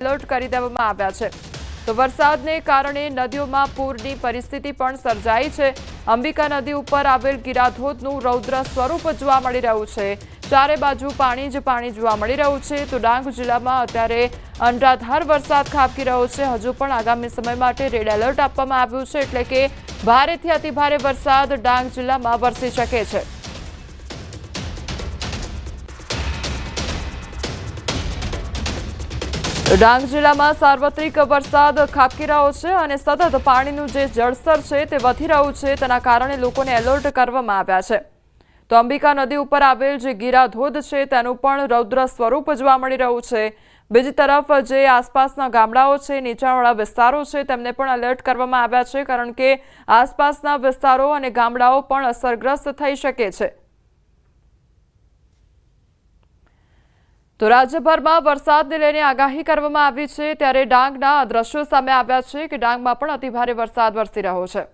Alert કરી દેવામાં આવ્યા છે। તો વરસાદને કારણે નદીઓમાં પૂરની પરિસ્થિતિ પણ સર્જાઈ છે। અંબિકા નદી ઉપર આવેલ ગિરાધોધનું રૌદ્ર સ્વરૂપ જોવા મળી રહ્યું છે। ચારે બાજુ પાણી જ પાણી જોવા મળી રહ્યું છે। તો ડાંગ જિલ્લામાં અત્યારે અનરાધાર વરસાદ ખાબકી રહ્યો છે। હજુ પણ આગામી સમય માટે રેડ એલર્ટ આપવામાં આવ્યું છે, એટલે કે ભારેથી અતિભારે વરસાદ ડાંગ જિલ્લામાં વરસી શકે છે। ડાંગ જિલ્લામાં સાર્વત્રિક વરસાદ ખાબકી રહ્યો છે અને સતત પાણીનું જે જળસ્તર છે તે વધી રહ્યું છે, તેના કારણે લોકોને એલર્ટ કરવામાં આવ્યા છે। તો અંબિકા નદી ઉપર આવેલ જે ગિરાધોધ છે તેનું પણ રૌદ્ર સ્વરૂપ જોવા મળી રહ્યું છે। બીજી તરફ જે આસપાસના ગામડાઓ છે, નીચાણવાળા વિસ્તારો છે, તેમને પણ એલર્ટ કરવામાં આવ્યા છે, કારણ કે આસપાસના વિસ્તારો અને ગામડાઓ પણ અસરગ્રસ્ત થઈ શકે છે। તો રાજ્યભરમાં વરસાદને લઈને આગાહી કરવામાં આવી છે, ત્યારે ડાંગના દ્રશ્યો સામે આવ્યા છે કે ડાંગમાં પણ અતિભારે વરસાદ વરસી રહ્યો છે।